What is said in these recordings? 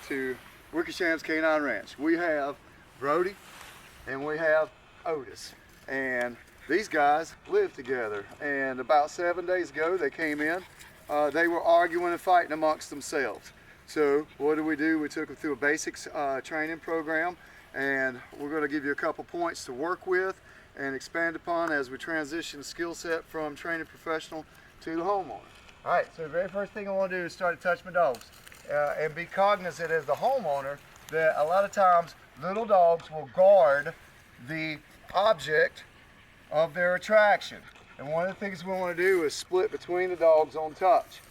to Wickersham's Canine Ranch. We have Brody and we have Otis, and these guys live together. And about 7 days ago they came in. They were arguing and fighting amongst themselves. So what do? We took them through a basics training program, and we're going to give you a couple points to work with and expand upon as we transition the skill set from training professional to the homeowner. All right, so the very first thing I want to do is start to touch my dogs and be cognizant as the homeowner that a lot of times little dogs will guard the object of their attraction. And one of the things we want to do is split between the dogs on touch.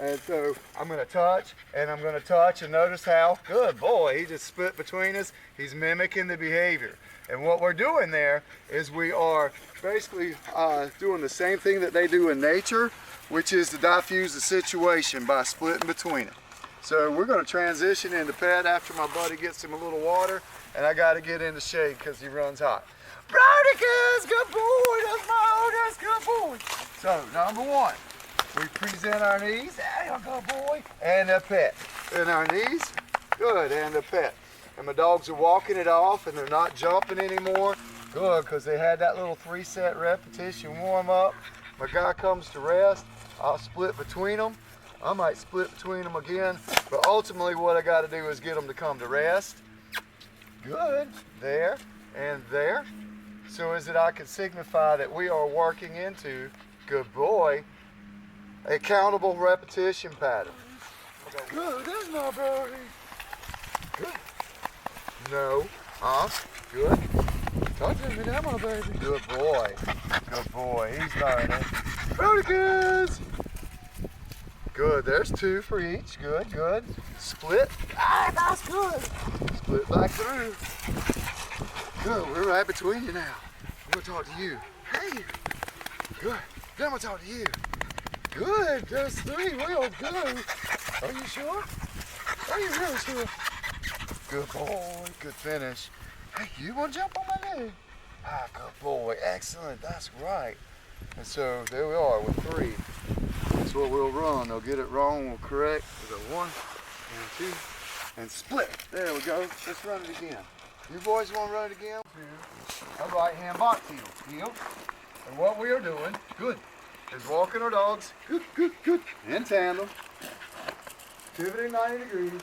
And so I'm going to touch and I'm going to touch, and notice how, good boy, he just split between us. He's mimicking the behavior. And what we're doing there is we are basically doing the same thing that they do in nature, which is to diffuse the situation by splitting between them. So we're going to transition into pet after my buddy gets him a little water, and I got to get in the shade because he runs hot. Brody, good boy, that's my Otis, good boy. So number one, we present our knees, there you go, boy, and the pet. And our knees, good, and the pet. And my dogs are walking it off and they're not jumping anymore. Good, because they had that little 3-set repetition warm up. My guy comes to rest, I'll split between them. I might split between them again, but ultimately what I got to do is get them to come to rest. Good, there and there. So as that I can signify that we are working into, good boy, a countable repetition pattern. Good, there's my Brody. Good. No. Good. Talk to me now, my baby. Good boy. Good boy. He's learning. Brody kids. Good. There's 2 for each. Good, good. Split. Ah, that's good. Split back through. Good. We're right between you now. I'm going to talk to you. Hey. Good. Then I'm going to talk to you. Good. There's 3. We'll go. Are you sure? Are you really sure? Good boy. Good finish. Hey, you want to jump on my leg? Ah, good boy. Excellent. That's right. And so there we are with 3. That's what we'll run. They'll get it wrong. We'll correct. We'll go 1 and 2 and split. There we go. Let's run it again. You boys want to run it again? A right hand box heel. And what we are doing, good, is walking our dogs, good, good, good, in tandem, pivoting 90 degrees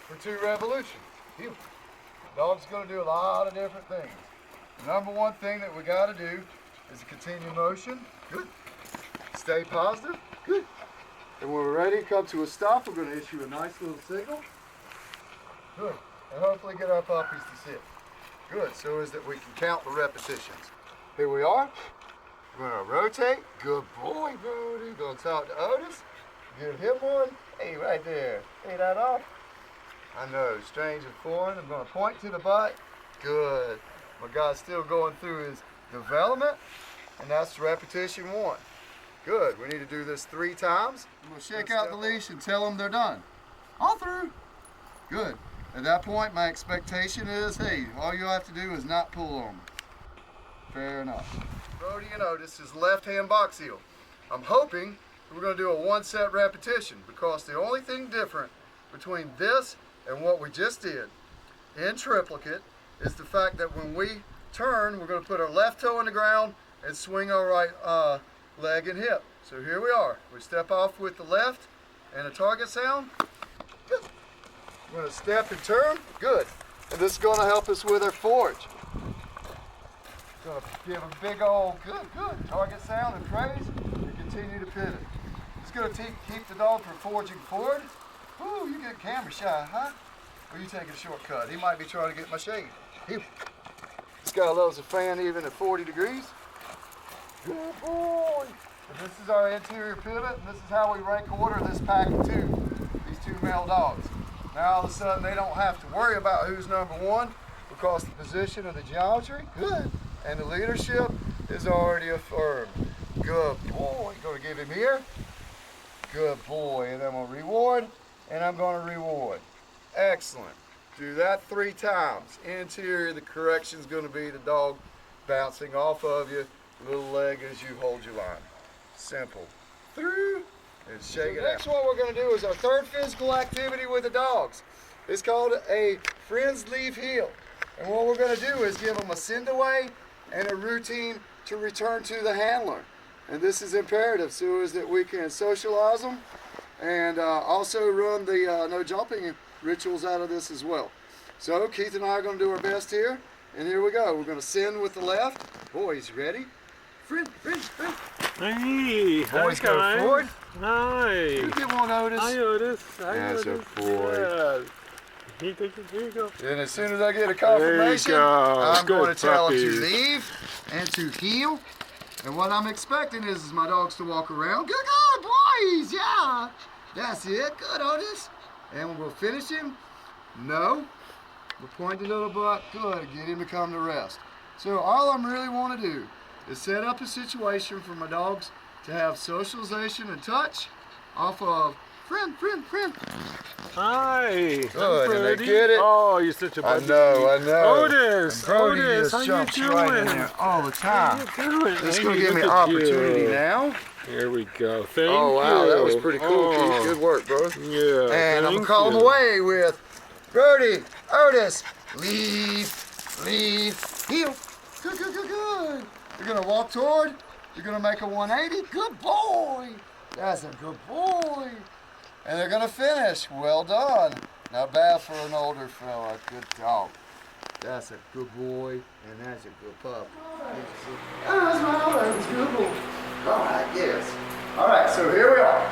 for 2 revolutions. Heel. Dog's going to do a lot of different things. The number one thing that we got to do is to continue motion. Good. Stay positive. Good. And when we're ready to come to a stop, we're going to issue a nice little signal. Good. And hopefully get our puppies to sit. Good. So is that we can count the repetitions. Here we are. We're going to rotate. Good boy, Brody. Going to talk to Otis. Give him one. Hey, right there. Hey, that off. I know, strange and foreign. I'm going to point to the butt. Good. My guy's still going through his development, and that's repetition 1. Good. We need to do this 3 times. I'm going to shake out the leash and tell them they're done. All through. Good. At that point, my expectation is, hey, all you have to do is not pull on me. Fair enough. Brody and Otis is left-hand box heel. I'm hoping we're going to do a 1-set repetition, because the only thing different between this and what we just did in triplicate is the fact that when we turn, we're going to put our left toe in the ground and swing our right leg and hip. So here we are. We step off with the left and a target sound. Good. We're going to step and turn. Good. And this is going to help us with our forge. Going to give a big old good target sound and praise and continue to pivot. It's going to keep the dog from forging forward. Ooh, you get camera shy, huh? Or you taking a shortcut? He might be trying to get my shade. This guy loves a fan even at 40 degrees. Good boy. And this is our interior pivot, and this is how we rank order this pack of 2, these 2 male dogs. Now all of a sudden they don't have to worry about who's number 1, because the position of the geometry, good, and the leadership is already affirmed. Good boy. Going to give him here. Good boy. And I'm going to reward, and I'm going to reward. Excellent. Do that 3 times. Interior, the correction is going to be the dog bouncing off of you, little leg as you hold your line. Simple. Through, and shake it out. Next, what we're going to do is our third physical activity with the dogs. It's called a friends leave heel. And what we're going to do is give them a send away and a routine to return to the handler. And this is imperative so is that we can socialize them and also run the no jumping rituals out of this as well. So Keith and I are going to do our best here. And here we go. We're going to send with the left. Boys, ready? Friend. Hey, Boys, go forward. Hi. You get one, Otis. Hi, Otis. That's a boy. Yeah. Here you go. And as soon as I get a confirmation, I'm going to tell them to leave and to heel. And what I'm expecting is my dogs to walk around. Good, boys, yeah. That's it. Good, Otis. And we'll finish him. No. We'll point the little butt. Good. Get him to come to rest. So all I really want to do is set up a situation for my dogs to have socialization and touch off of friend. Hi. Good, and they get it. Oh, you're such a buddy. I know. Otis, And Brody Otis, just how you jumps right in doing? there all the time. How you doing? This is Hey, going to give me look at opportunity you. now. Here we go. Thank you. Oh, wow, that was pretty cool, Keith. Oh, Good work, bro. Yeah. And I'm going to thank call them you. away with Brody, Otis, leave, heel. Good. You're going to walk toward, you're going to make a 180. Good boy. That's a good boy. And they're going to finish. Well done. Not bad for an older fella. Good dog. That's a good boy, and that's a good pup. That's a good boy. All right, yes. All right, so here we are.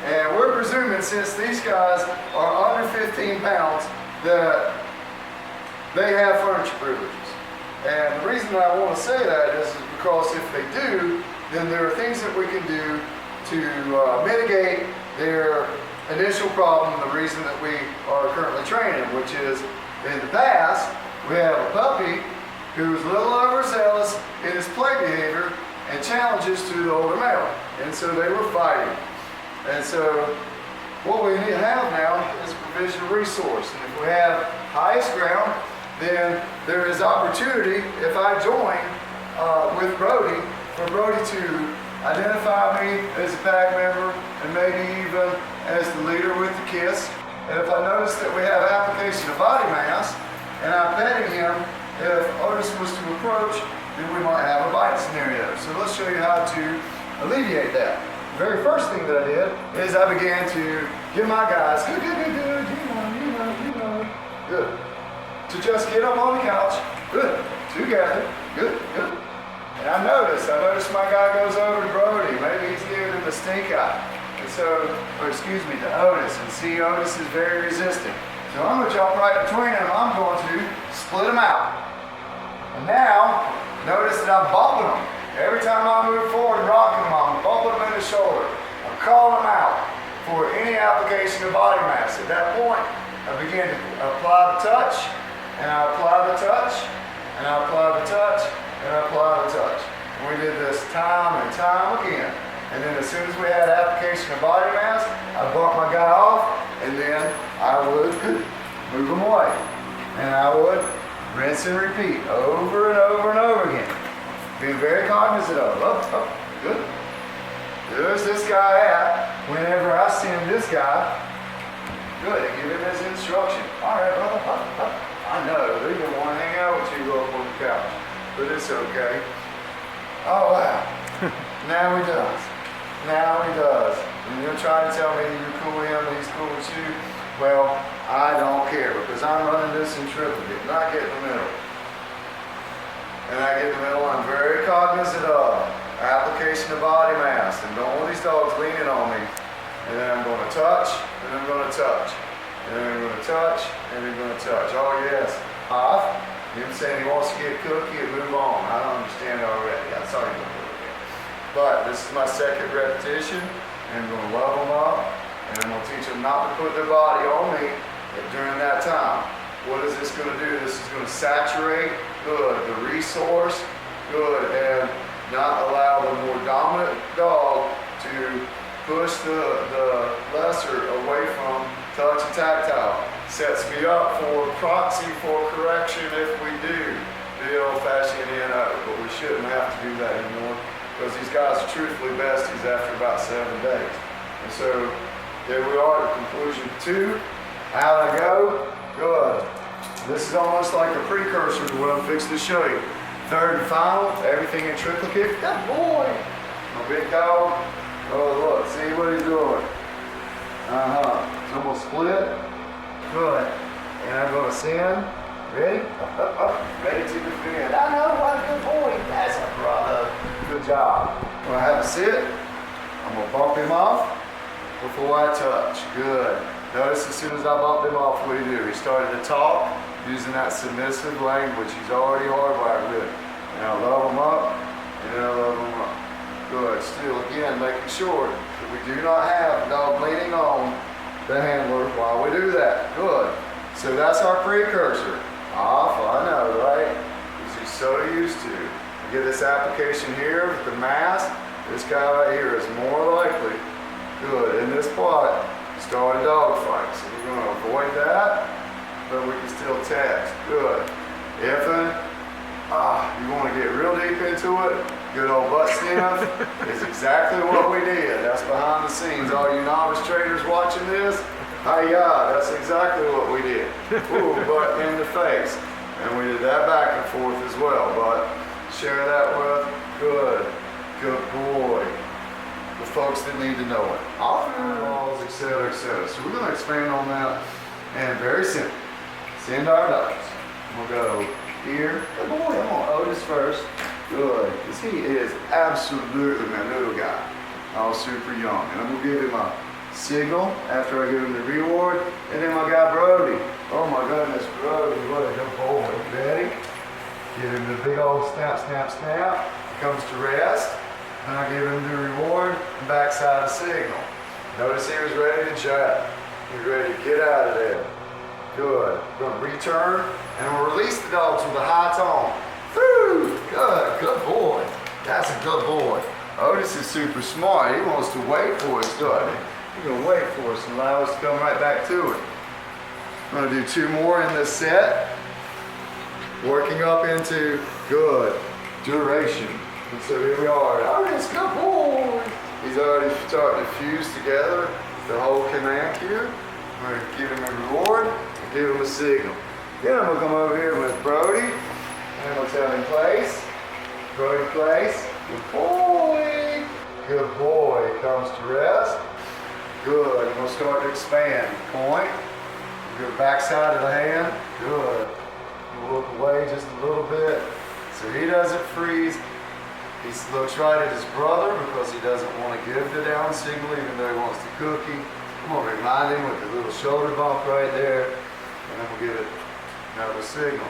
And we're presuming since these guys are under 15 pounds that they have furniture privileges. And the reason I want to say that is because if they do, then there are things that we can do to mitigate their initial problem, the reason that we are currently training, which is in the past, we have a puppy who's a little overzealous in his play behavior and challenges to the older male. And so they were fighting. And so what we need to have now is provision of resource. And if we have highest ground, then there is opportunity, if I join with Brody, for Brody to identify me as a pack member and maybe even as the leader with the kiss. And if I notice that we have application of body mass and I'm petting him, if Otis was to approach, then we might have a bite scenario. So let's show you how to alleviate that. The very first thing that I did is I began to give my guys, good, you know, good. To just get up on the couch, good, together, good. And I noticed my guy goes over to Brody, maybe he's giving him the stink eye. And so, to Otis, and see Otis is very resistant. So I'm gonna jump right between them, I'm going to split them out. And now, notice that I'm bumping them. Every time I move forward and rocking them, I'm bumping them in the shoulder. I'm calling them out for any application of body mass. At that point, I begin to apply the touch, and I apply the touch, and I apply the touch, and I apply the touch. And we did this time and time again. And then as soon as we had application of body mass, I bumped my guy off, and then I would move him away. And I would rinse and repeat over and over and over again. Being very cognizant of, good. There's this guy at, whenever I send this guy, good, and give him his instruction. All right, brother, I know, they didn't want to hang out with you up on the couch, but it's okay. Oh, wow. Now he does. And you're trying to tell me you're cool with him and he's cool with you. Well, I don't care because I'm running this in triplicate and I get in the middle. I'm very cognizant of application of body mass and don't want these dogs leaning on me. And then I'm going to touch, and I'm going to touch. And then I'm going to touch, and I'm going to touch. Oh yes. Off. Him saying he wants to get cookie and move on. I don't understand already. I saw you going to do it again. But this is my second repetition. And I'm going to love them up. And I'm going to teach them not to put their body on me during that time. What is this going to do? This is going to saturate, good, the resource, good, and not allow the more dominant dog to push the lesser away from touch and tactile. Sets me up for proxy for correction if we do the old-fashioned NO, but we shouldn't have to do that anymore because these guys are truthfully besties after about 7 days. And so there we are at conclusion 2. Out I go. Good. This is almost like a precursor to what I'm fixing to show you. Third and final, everything in triplicate. Good boy. My big dog. Oh, look, see what he's doing. It's almost split. Good. And I'm going to send. Ready? Ready to defend. I know, what a good boy. That's a brother. Good job. When I have a sit, I'm going to bump him off before I touch. Good. Notice as soon as I bumped him off, what did he do? He started to talk using that submissive language. He's already hardwired with it. Now love him up, and then love him up. Good. Still, again, making sure that we do not have the dog leaning on the handler while we do that. Good. So that's our precursor. Off, I know, right? Because he's so used to. We get this application here with the mask. This guy right here is more likely, good, in this spot, start a dog fight. So we're going to avoid that, but we can still text. Good. If you want to get real deep into it, good old butt sniff is exactly what we did. That's behind the scenes. All you novice traders watching this, hi-ya, that's exactly what we did. Ooh, butt in the face. And we did that back and forth as well, but share that with, good boy. The folks that need to know it. Laws, etc., etc. So we're going to expand on that, and very simple. Send our dogs. We'll go here. Good boy, I'm on Otis first. Good, because he is absolutely my little guy. All super young. And I'm going to give him a signal after I give him the reward. And then my guy Brody. Oh my goodness, Brody, what a good boy. Ready? Give him the big old snap, snap, snap. He comes to rest. And I give him the reward and backside of signal. Notice he was ready to jab. He's ready to get out of there. Good. We're going to return and we'll release the dogs with a high tone. Woo! Good boy. That's a good boy. Otis is super smart. He wants to wait for us, doesn't he? He's going to wait for us and allow us to come right back to it. I'm going to do 2 more in this set. Working up into good duration. And so here we are. Otis, good boy. He's already starting to fuse together the whole command cue. I'm going to give him a reward and give him a signal. Then I'm going to come over here with Brody. And I'm going to tell him place. Brody place. Good boy. Good boy. Comes to rest. Good. I'm going to start to expand. Point. Go backside of the hand. Good. We'll look away just a little bit so he doesn't freeze. He looks right at his brother because he doesn't want to give the down signal even though he wants the cookie. I'm going to remind him with the little shoulder bump right there, and then we'll give it another signal.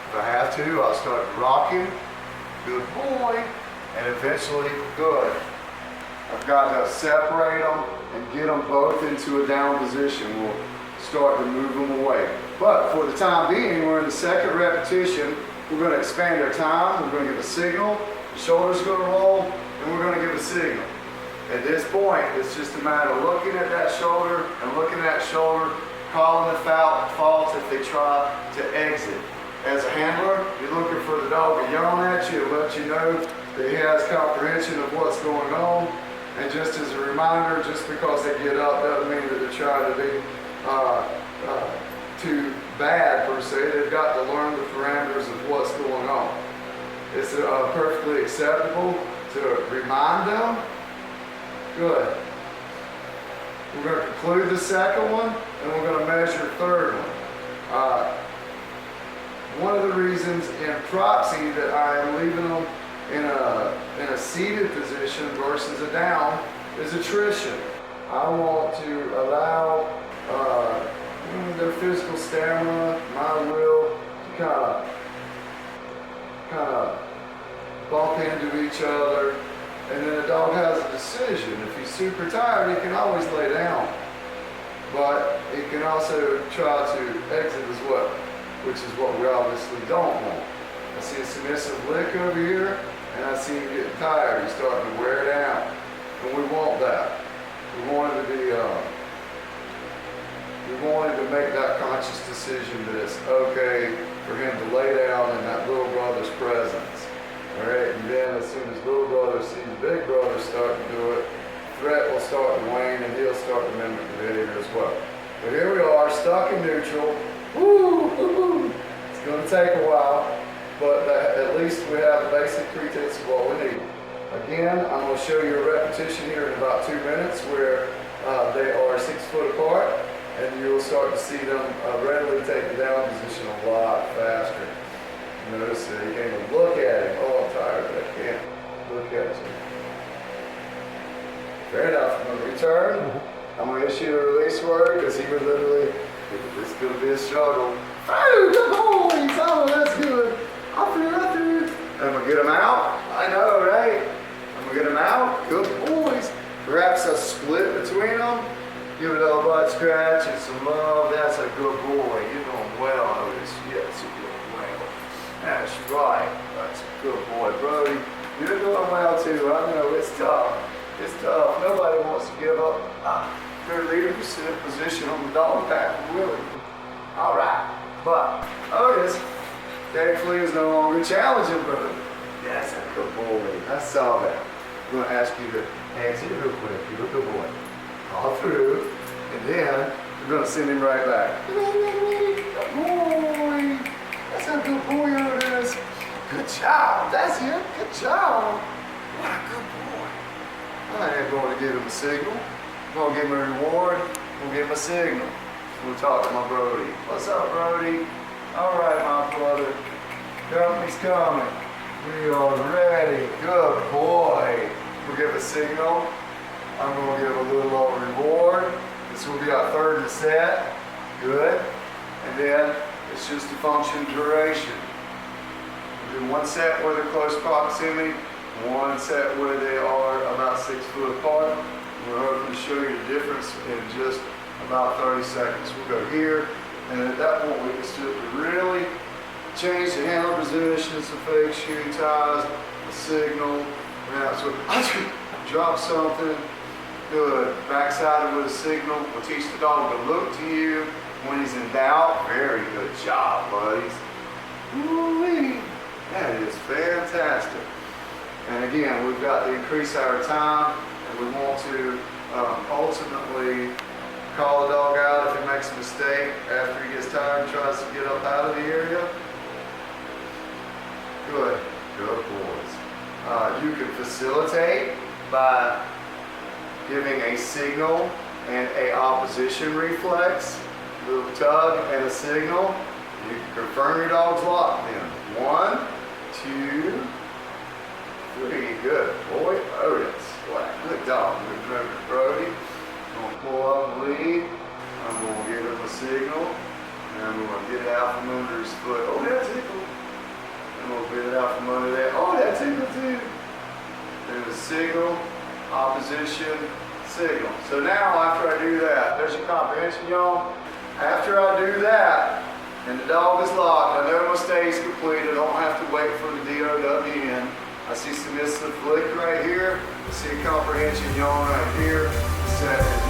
If I have to, I'll start rocking. Good boy. And eventually, good. I've got to separate them and get them both into a down position. We'll start to move them away. But for the time being, we're in the second repetition. We're going to expand our time. We're going to give a signal. The shoulder's going to roll, and we're going to give a signal. At this point, it's just a matter of looking at that shoulder and looking at that shoulder, calling the faults if they try to exit. As a handler, you're looking for the dog to yawn at you and let you know that he has comprehension of what's going on. And just as a reminder, just because they get up doesn't mean that they're trying to be too bad per se. They've got to learn the parameters of what's going on. It's perfectly acceptable to remind them. Good. We're going to conclude the second one, and we're going to measure the third one. One of the reasons in proxy that I am leaving them in a seated position versus a down is attrition. I want to allow their physical stamina, my will, to kind of bump into each other, and then the dog has a decision. If he's super tired, he can always lay down, but he can also try to exit as well, which is what we obviously don't want. I see a submissive lick over here, and I see him getting tired. He's starting to wear down, and we want that. We want it to be, we wanted to make that conscious decision that it's okay for him to lay down in that little brother's presence. All right, and then as soon as little brother sees big brother start to do it, threat will start to wane and he'll start to mimic the video as well. But here we are, stuck in neutral. Woo, woo, woo. It's going to take a while, but at least we have the basic pretense of what we need. Again, I'm going to show you a repetition here in about 2 minutes where they are 6 foot apart, and you'll start to see them readily take the down position a lot faster. Notice that you can't even look at him. Oh, I'm tired, but I can't look at him. Fair enough. I'm going to return. I'm going to issue the release word because he would literally, it's going to be a struggle. Oh, good boys! Oh, that's good. I'm through. I'm going to get him out. I know, right? I'm going to get him out. Good boys. Perhaps a split between them. Give it a little butt scratch and some love. That's a good boy. You're doing well, Otis. Yes, you're doing well. That's right. That's a good boy, Brody. You're doing well too. I know it's tough. It's tough. Nobody wants to give up their leadership position on the dog pack, really. All right. But Otis, thankfully, is no longer challenging Brody. That's a good boy. I saw that. I'm going to ask you to answer real quick. You're a good boy. All through, and then we're going to send him right back. Good boy. That's a good boy, Otis. Good job. That's it. Good job. What a good boy. I ain't going to give him a signal. I'm going to give him a reward. I'm going to give him a signal. We'll talk to my Brody. What's up, Brody? All right, my brother. Company's coming. We are ready. Good boy. We'll give a signal. I'm going to give a little reward. This will be our third set. Good. And then it's just a function duration. We'll do one set where they're close proximity, one set where they are about 6 foot apart. We're hoping to show you the difference in just about 30 seconds. We'll go here, and at that point we can still really change the handle position, some fake shoe ties, a signal. Now, so drop something. Good. Backside with a signal. We'll teach the dog to look to you when he's in doubt. Very good job, buddies. Woo-wee. That is fantastic. And again, we've got to increase our time, and we want to ultimately call the dog out if he makes a mistake after he gets tired and tries to get up out of the area. Good. Good boys. You can facilitate by giving a signal and a opposition reflex, a little tug and a signal. You can confirm your dog's locked in. 1, 2, 3. Good boy, Otis. What a good dog. Good driver, Brody. I'm going to pull up the lead. I'm going to give him a signal. And I'm going to get it out from under his foot. Oh, that tickled. I'm going to get it out from under that. Oh, that tickled too. There's a signal. Opposition, signal. So now after I do that, there's your comprehension, y'all. After I do that, and the dog is locked, I know my stay is complete. I don't have to wait for the DOWN. I see submissive flick right here. I see a comprehension yawn right here. Set is